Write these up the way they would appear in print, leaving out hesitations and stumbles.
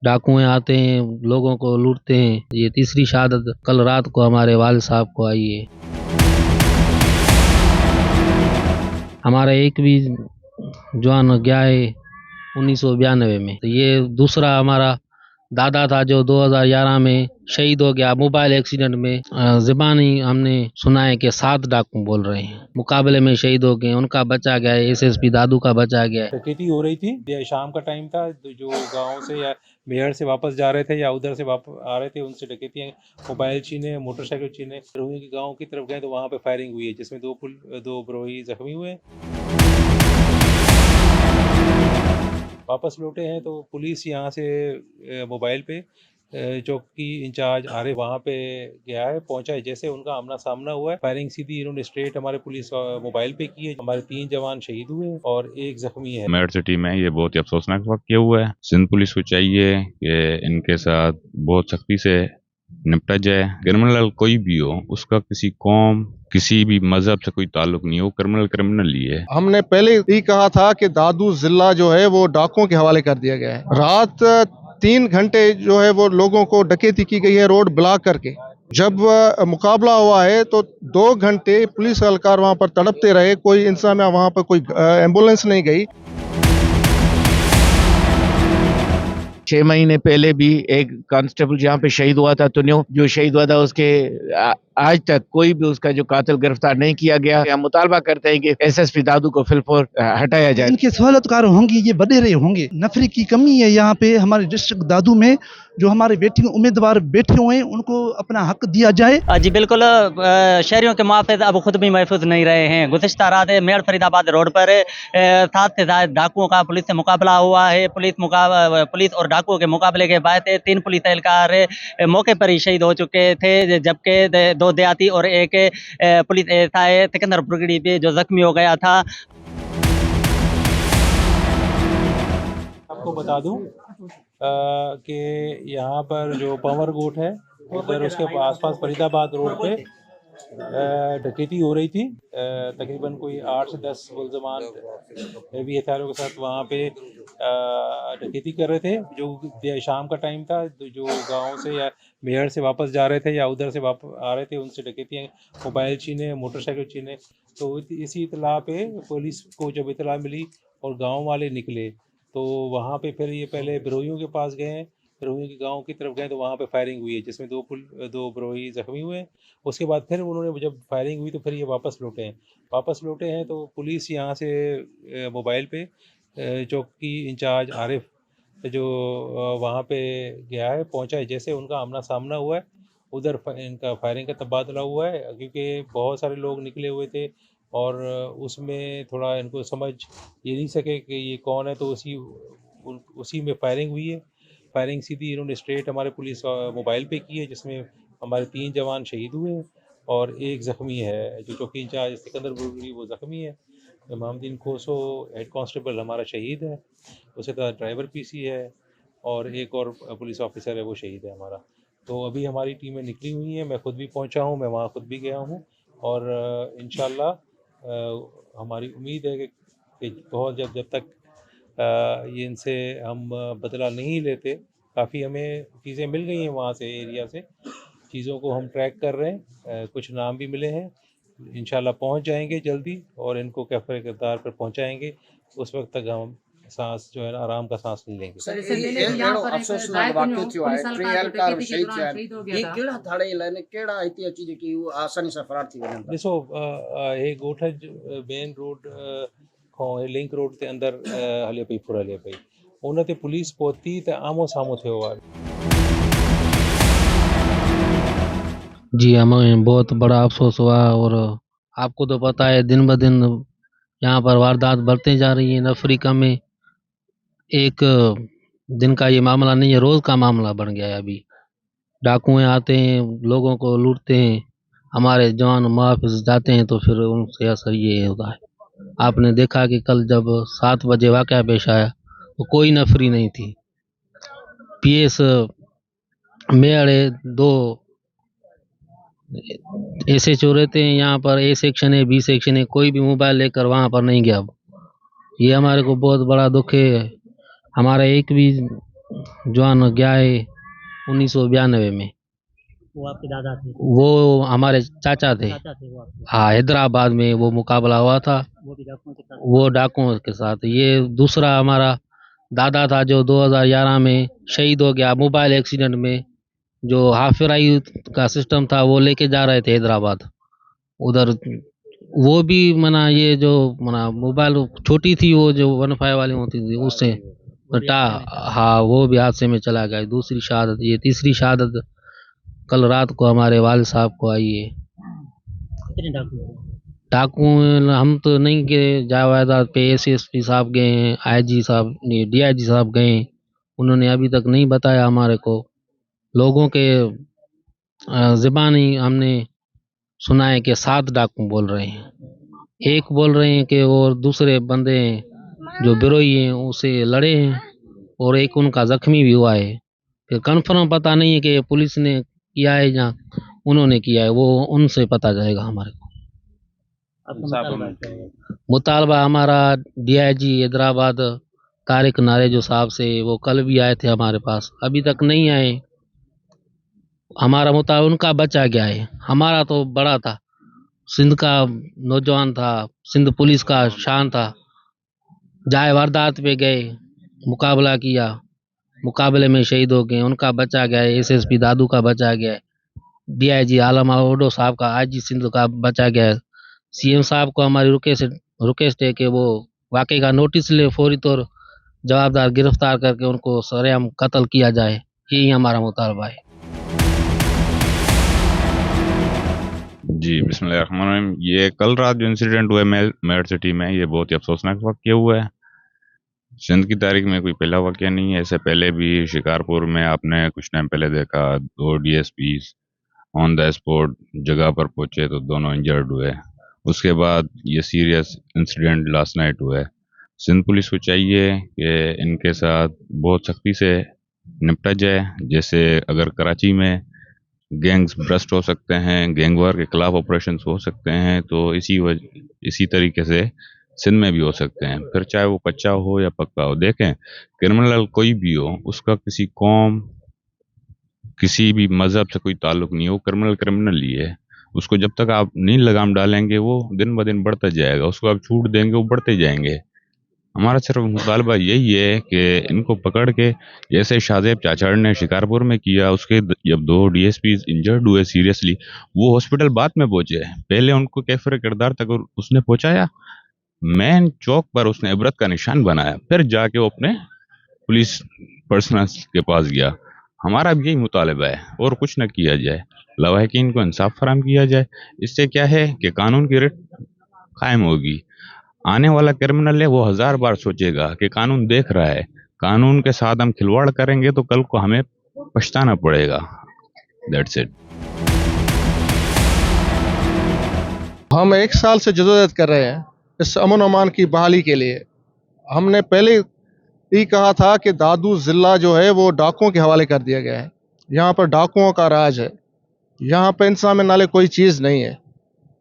डाकुएं आते हैं, लोगों को लूटते हैं। ये तीसरी शहादत कल रात को हमारे वालिद साहब को आई है। हमारा एक भी जवान गया है 1992 में। तो ये दूसरा हमारा दादा था जो 2011 में शहीद हो गया मोबाइल एक्सीडेंट में। ज़बानी हमने सुना है कि 7 डाकू बोल रहे हैं मुकाबले में शहीद हो गए। उनका बचा गया है, एसएसपी दादू का बचा गया है। डकैती हो रही थी, या शाम का टाइम था, जो गांव से या मेहर से वापस जा रहे थे या उधर से वापस आ रहे थे, उनसे डकैती मोबाइल छीने, मोटरसाइकिल छीने। रोही के गांव की तरफ गए तो वहां पे फायरिंग हुई है, जिसमें दो बरोही जख्मी हुए। वापस लौटे हैं तो पुलिस यहाँ से मोबाइल पे चौकी इंचार्ज आरिफ वहाँ पे गया है, पहुंचा है। जैसे उनका आमना सामना हुआ है, फायरिंग सीधी इन्होंने स्ट्रेट हमारे पुलिस मोबाइल पे की है। हमारे 3 जवान शहीद हुए और 1 जख्मी है। मेरठ सिटी में ये बहुत ही अफसोसनाक वाक़या हुआ है। सिंध पुलिस को चाहिए कि इनके साथ बहुत सख्ती से निपटा जाए। क्रिमिनल कोई भी हो, उसका किसी कौम, किसी भी मजहब से कोई ताल्लुक नहीं हो। क्रिमिनल ही है। हमने पहले ही कहा था कि दादू जिला जो है वो डाकुओं के हवाले कर दिया गया है। रात 3 घंटे जो है वो लोगों को डकैती की गई है रोड ब्लॉक करके। जब मुकाबला हुआ है तो 2 घंटे पुलिस एहलकार वहां पर तड़पते रहे, कोई इंसान वहां पर कोई एम्बुलेंस नहीं गई। 6 महीने पहले भी एक कांस्टेबल यहाँ पे शहीद हुआ था, तुन्यो जो शहीद हुआ था, उसके आज तक कोई भी उसका जो कातिल गिरफ्तार नहीं किया गया। हम मुतालबा करते हैं कि एसएसपी दादू को फिलफोर हटाया जाए। इनके सहूलतकार होंगे, ये बने रहे होंगे। नफरी की कमी है यहाँ पे हमारे डिस्ट्रिक्ट दादू में। जो हमारे उम्मीदवार बैठे हुए हैं उनको अपना हक दिया जाए। जी बिल्कुल, शहरियों के मुआफ़िज़ अब खुद भी महफूज नहीं रहे हैं। गुज़िश्ता रात मेरठ फरीदाबाद रोड पर 7 से ज़ायद डाकुओं का पुलिस से मुकाबला हुआ है। पुलिस और डाकुओं के मुकाबले के बाद 3 पुलिस एहलकार मौके पर ही शहीद हो चुके थे, जबकि 2 देहाती और 1 पुलिस एएसआई सिकंदरपुर ब्रिगेड पे जो जख्मी हो गया था। आपको बता दूं कि यहाँ पर जो पावर गोट है उधर उसके आसपास फरीदाबाद रोड पे डकैती हो रही थी। तकरीबन कोई 8 से 10 मुलजमान हेवी हथियारों के साथ वहाँ पे डकैती कर रहे थे। जो शाम का टाइम था, जो गांव से या मेहर से वापस जा रहे थे या उधर से वापस आ रहे थे, उनसे डकैती मोबाइल छीने, मोटरसाइकिल छीने। तो इसी इतला पे पुलिस को जब इतला मिली और गाँव वाले निकले तो वहाँ पे फिर ये पहले बरोहियों के पास गए हैं, बरोही के गांव की तरफ गए तो वहाँ पे फायरिंग हुई है, जिसमें दो बरोही जख्मी हुए। उसके बाद फिर उन्होंने जब फायरिंग हुई तो फिर ये वापस लौटे हैं तो पुलिस यहाँ से मोबाइल पे चौकी इंचार्ज आरिफ जो वहाँ पे गया है, पहुँचा है। जैसे उनका आमना सामना हुआ है, उधर इनका फायरिंग का तबादला हुआ है, क्योंकि बहुत सारे लोग निकले हुए थे और उसमें थोड़ा इनको समझ ये नहीं सके कि ये कौन है, तो उसी में फायरिंग हुई है। फायरिंग सीधी इन्होंने स्ट्रेट हमारे पुलिस मोबाइल पे की है, जिसमें हमारे 3 जवान शहीद हुए हैं और 1 जख्मी है। जो चौकी इंचार्ज सिकंदरपुर वो जख्मी है। इमामुद्दीन खोसो हेड कांस्टेबल हमारा शहीद है, उसके साथ ड्राइवर पीसी है और एक और पुलिस ऑफिसर है, वो शहीद है हमारा। तो अभी हमारी टीमें निकली हुई हैं, मैं खुद भी पहुंचा हूं, मैं वहां खुद भी गया हूं और इंशाल्लाह हमारी उम्मीद है कि बहुत जब तक ये इनसे हम बदला नहीं लेते, काफ़ी हमें चीज़ें मिल गई हैं वहाँ से, एरिया से चीज़ों को हम ट्रैक कर रहे हैं। कुछ नाम भी मिले हैं, इंशाल्लाह पहुँच जाएंगे जल्दी और इनको कैफरे किरदार पर पहुँचाएंगे। उस वक्त तक हम सांस जो है ना, आराम का सांस नहीं लेंगे। ॾिसो, हे ॻोठ मेन रोड खां लिंक रोड ते अंदर हले पई फुर हले पई, उन ते पुलिस पहुती त आमो साम्हूं थियो आहे। जी, हमें बहुत बड़ा अफसोस हुआ और आपको तो पता है दिन ब दिन यहाँ पर वारदात बढ़ते जा रही है। नफरीका में एक दिन का ये मामला नहीं है, रोज का मामला बन गया है। अभी डाकुएं आते हैं, लोगों को लूटते हैं। हमारे जवान मुआफिज जाते हैं तो फिर उनसे असर ये होता है। आपने देखा कि कल जब 7 बजे वाक़या पेश आया तो कोई नफरी नहीं थी। पीएस मेड़े 2 एसएचओ रहते हैं यहाँ पर, ए सेक्शन है, बी सेक्शन है, कोई भी मोबाइल लेकर वहाँ पर नहीं गया। ये हमारे को बहुत बड़ा दुख है। हमारा एक भी जवान गया है 1992 में। वो आपके दादा थे? वो हमारे चाचा थे। चाचा थे वो आपके? हाँ, हैदराबाद में वो मुकाबला हुआ था, वो भी डाकुओं के साथ? वो डाकुओं के साथ। ये दूसरा हमारा दादा था जो 2011 में शहीद हो गया मोबाइल एक्सीडेंट में। जो हाफिराई का सिस्टम था वो लेके जा रहे थे हैदराबाद उधर। वो भी मना ये जो मना मोबाइल छोटी थी, वो जो 15 वाली होती थी उससे हाँ, वो भी हादसे में चला गया। दूसरी शहादत, ये तीसरी शहादत कल रात को हमारे वालिद साहब को आई है। कितने डाकू थे? डाकू हम तो नहीं गए, जावायदाद पे एसएसपी साहब गए हैं, आईजी साहब नहीं डीआईजी साहब गए हैं। उन्होंने अभी तक नहीं बताया हमारे को। लोगों के ज़बानी हमने सुना है कि 7 डाकू बोल रहे हैं। एक बोल रहे हैं कि और दूसरे बंदे जो बिरोही हैं उसे लड़े हैं, और एक उनका जख्मी भी हुआ है। फिर कन्फर्म पता नहीं है कि पुलिस ने किया है या उन्होंने किया है, वो उनसे पता जाएगा हमारे को। आपका मुतालबा क्या है? मुतालबा हमारा डीआईजी हैदराबाद तारिक नारेजो साहब से, वो कल भी आए थे हमारे पास, अभी तक नहीं आए। हमारा मुतालबा, उनका बचा गया है, हमारा तो बड़ा था, सिंध का नौजवान था, सिंध पुलिस का शान था। जाए वारदात पे गए, मुकाबला किया, मुकाबले में शहीद हो गए, उनका बचा गया है। एसएसपी दादू का बचा गया है, डीआईजी आलम ओडो साहब का, आईजी सिंध का बचा गया है। सीएम साहब को हमारी रिक्वेस्ट है कि वो वाकई का नोटिस ले, फौरी तौर जवाबदार गिरफ्तार करके उनको सरेआम कत्ल किया जाए। यही हमारा मुतालबा है। जी बिस्मिल्लाहिर्रहमानिर्रहीम। ये कल रात जो इंसिडेंट हुआ है मेरठ सिटी में, ये बहुत ही अफसोसनाक वाक़या हुआ है। सिंध की तारीख में कोई पहला वाक़या नहीं है। इससे पहले भी शिकारपुर में आपने कुछ टाइम पहले देखा 2 डीएसपी ऑन द स्पॉट जगह पर पहुंचे तो दोनों इंजर्ड हुए। उसके बाद ये सीरियस इंसिडेंट लास्ट नाइट हुआ है। सिंध पुलिस को चाहिए कि इनके साथ बहुत सख्ती से निपटा जाए। जैसे अगर कराची में गैंग्स ब्रस्ट हो सकते हैं, गैंगवार के खिलाफ ऑपरेशन हो सकते हैं, तो इसी तरीके से सिंध में भी हो सकते हैं। फिर चाहे वो कच्चा हो या पक्का हो। देखें, क्रिमिनल कोई भी हो, उसका किसी कौम किसी भी मज़हब से कोई ताल्लुक नहीं है। वो क्रिमिनल ही है। उसको जब तक आप नहीं लगाम डालेंगे वो दिन ब दिन बढ़ता जाएगा। उसको आप छूट देंगे वो बढ़ते जाएंगे। हमारा सिर्फ मुतालबा यही है कि इनको पकड़ के, जैसे शाहजेब चाचड़ ने शिकारपुर में किया, उसके जब 2 डीएसपी इंजर्ड हुए सीरियसली, वो हॉस्पिटल बाद में पहुंचे, पहले उनको कैफर किरदार तक उसने पहुंचाया। मेन चौक पर उसने इबरत का निशान बनाया, फिर जाके वो अपने पुलिस पर्सनल के पास गया। हमारा भी यही मुतालबा है, और कुछ न किया जाए, लवाहिकीन को इंसाफ फराहम किया जाए। इससे क्या है कि कानून की रिट कायम होगी। आने वाला क्रिमिनल है वो 1000 बार सोचेगा कि कानून देख रहा है। कानून के साथ हम खिलवाड़ करेंगे तो कल को हमें पछताना पड़ेगा। That's it. हम 1 साल से जदोजहद कर रहे हैं इस अमन अमान की बहाली के लिए। हमने पहले ही कहा था कि दादू ज़िला जो है वो डाकुओं के हवाले कर दिया गया है। यहाँ पर डाकुओं का राज है। यहाँ पे इंसान में नाले कोई चीज़ नहीं है।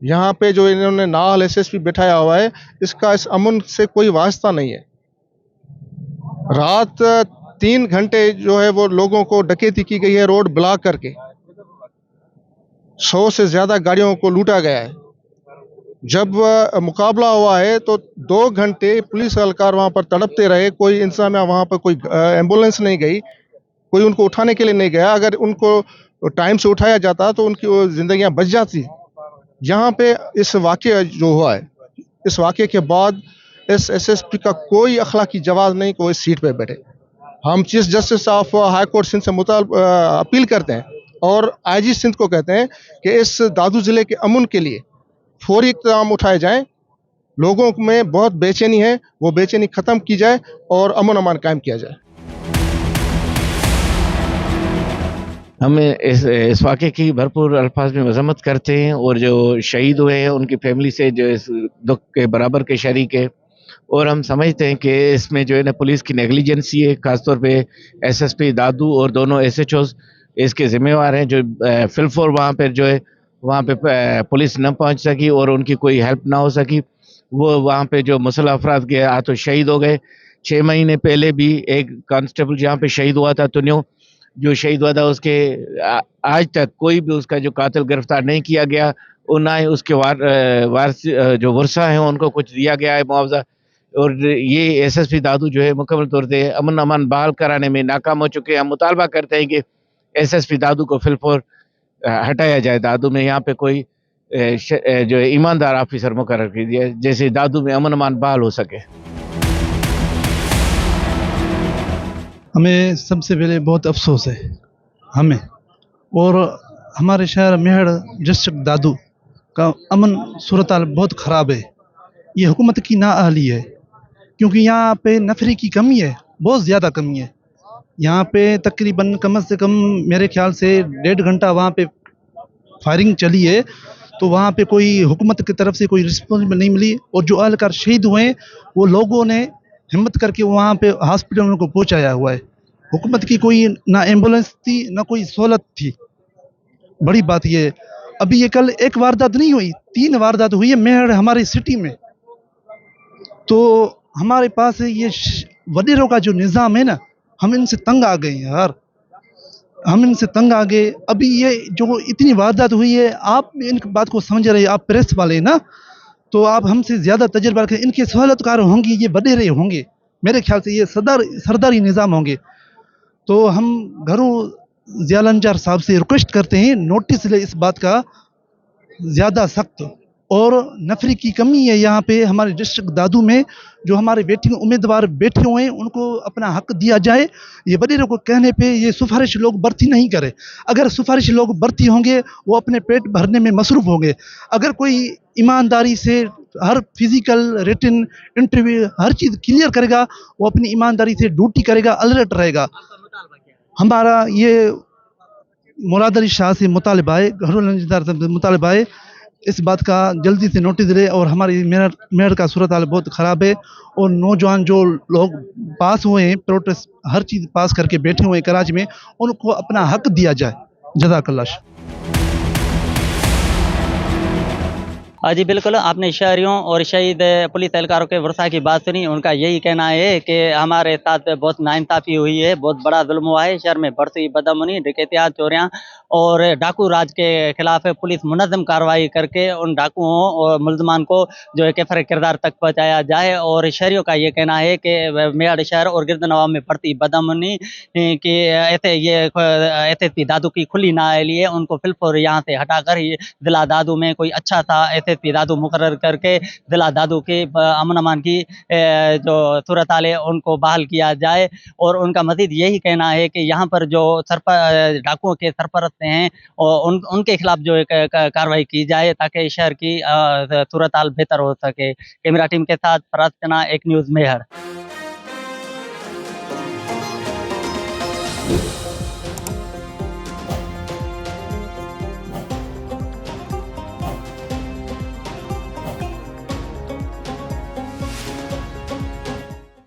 यहाँ पे जो इन्होंने नाल एसएसपी बिठाया हुआ है, इसका इस अमन से कोई वास्ता नहीं है। रात 3 घंटे जो है वो लोगों को डकैती की गई है, रोड ब्लॉक करके 100 से ज़्यादा गाड़ियों को लूटा गया है। जब मुकाबला हुआ है तो 2 घंटे पुलिस एहलकार वहाँ पर तड़पते रहे। कोई इंसान में वहाँ पर कोई एम्बुलेंस नहीं गई, कोई उनको उठाने के लिए नहीं गया। अगर उनको टाइम से उठाया जाता तो उनकी वो ज़िंदगियाँ बच जाती। यहाँ पे इस वाक़या जो हुआ है, इस वाक़े के बाद इस एसएसपी का कोई अखलाकी जवाब नहीं, कोई सीट पे बैठे। हम chief justice of high court Sindh से अपील करते हैं और आईजी सिंध को कहते हैं कि इस दादू ज़िले के अमन के लिए फौरी इक़दाम उठाए जाएं। लोगों में बहुत बेचैनी है, वो बेचैनी ख़त्म की जाए और अमन अमान कायम किया जाए। हम इस वाक़े की भरपूर अल्फाज में मज़म्मत करते हैं, और जो शहीद हुए हैं उनकी फैमिली से जो इस दुख के बराबर के शरीक है। और हम समझते हैं कि इसमें जो है ना पुलिस की नेग्लिजेंसी है, ख़ासतौर पे एसएसपी दादू और दोनों एसएचओस इसके ज़िम्मेवार हैं। जो फिलफोर वहाँ पर जो है वहाँ पे पुलिस न पहुँच सकी और उनकी कोई हेल्प ना हो सकी। वो वहाँ पे जो मुसल्लह अफराद के हाथों शहीद हो गए। 6 महीने पहले भी एक कांस्टेबल यहाँ पे शहीद हुआ था, तुन्यो जो शहीद हुआ था, उसके आज तक कोई भी उसका जो कातिल गिरफ्तार नहीं किया गया और ना ही उसके वारस जो वर्षा है उनको कुछ दिया गया है मुआवजा। और ये एसएसपी दादू जो है मुकम्मल तौर पे अमन अमान बहाल कराने में नाकाम हो चुके हैं। हम मुतालबा करते हैं कि एसएसपी दादू को फिलफौर हटाया जाए। दादू में यहाँ पे कोई जो है ईमानदार ऑफिसर मुकर्रर कीजिए, जैसे दादू में अमन अमान बहाल हो सके। हमें सबसे पहले बहुत अफसोस है हमें और हमारे शहर मेहड़ डिस्ट्रिक्ट दादू का अमन सूरत हाल बहुत ख़राब है। ये हुकूमत की नाअहली है, क्योंकि यहाँ पे नफरी की कमी है, बहुत ज़्यादा कमी है। यहाँ पे तकरीबन कम से कम मेरे ख्याल से 1.5 घंटा वहाँ पे फायरिंग चली है, तो वहाँ पे कोई हुकूमत की तरफ से कोई रिस्पॉन्स नहीं मिली। और जो अहलकार शहीद हुए हैं वो लोगों ने हिम्मत करके वहाँ पे हॉस्पिटल उनको पहुँचाया हुआ है। हुकूमत की कोई ना एम्बुलेंस थी ना कोई सहूलत थी। बड़ी बात ये है, अभी ये कल एक वारदात नहीं हुई, 3 वारदात हुई है मेहड़ हमारी सिटी में। तो हमारे पास ये वडीरों का जो निज़ाम है ना, हम इनसे तंग आ गए हैं यार, हम इनसे तंग आ गए। अभी ये जो इतनी वारदात हुई है, आप इन बात को समझ रहे हैं, आप प्रेस वाले ना, तो आप हमसे ज़्यादा तजर्बा रखें। इनके सहूलतकार होंगे, ये वडेरे होंगे, मेरे ख्याल से ये सरदारी निज़ाम होंगे। तो हम घरों ज़ियालंजार साहब से रिक्वेस्ट करते हैं, नोटिस ले इस बात का ज़्यादा सख्त। और नफरी की कमी है यहाँ पे हमारे डिस्ट्रिक्ट दादू में। जो हमारे वेटिंग उम्मीदवार बैठे हुए हैं उनको अपना हक दिया जाए। ये वडीरों को कहने पे ये सिफारिश लोग भर्ती नहीं करे। अगर सिफारिश लोग भर्ती होंगे वो अपने पेट भरने में मसरूफ़ होंगे। अगर कोई ईमानदारी से हर फिजिकल रिटन इंटरव्यू हर चीज़ क्लियर करेगा, वो अपनी ईमानदारी से ड्यूटी करेगा, अलर्ट रहेगा। हमारा ये मुराद अली शाह से मुतालबा है, घरों से मुतालबा है, इस बात का जल्दी से नोटिस दे। और हमारी मेहर का सूरत हाल बहुत ख़राब है। और नौजवान जो लोग पास हुए हैं, प्रोटेस्ट हर चीज़ पास करके बैठे हुए हैं कराची में, उनको अपना हक दिया जाए। जज़ाकल्लाह। हाँ जी, बिल्कुल आपने शहरियों और शहीद पुलिस एहलकारों के वर्षा की बात सुनी। उनका यही कहना है कि हमारे साथ बहुत नाइंसाफ़ी हुई है, बहुत बड़ा जुल्म हुआ है। शहर में बढ़ती बदअमनी, डकैतियाँ, चोरियाँ और डाकू राज के खिलाफ पुलिस मुनज़्ज़म कार्रवाई करके उन डाकुओं और मुल्ज़मान को जो है कैफ़र किरदार तक पहुँचाया जाए। और शहरियों का ये कहना है कि मेरठ शहर और गिरदनवाब में बढ़ती बदअमनी कि एसएसपी दादू की खुली नाअहली है, उनको फिलफौर यहाँ से हटाकर ये ज़िला दादू में कोई अच्छा सा एसएसपी दादू मुकर्रर करके ज़िला दादू की अमन अमान की जो सूरत हाल है उनको बहाल किया जाए। और उनका मज़ीद यही कहना है कि यहाँ पर जो डाकुओं के सरपरस्त हैं और उनके खिलाफ जो है कार्रवाई की जाए ताकि शहर की सूरत हाल बेहतर हो सके। कैमरा टीम के साथ फराज तना, एक न्यूज़ मेहर।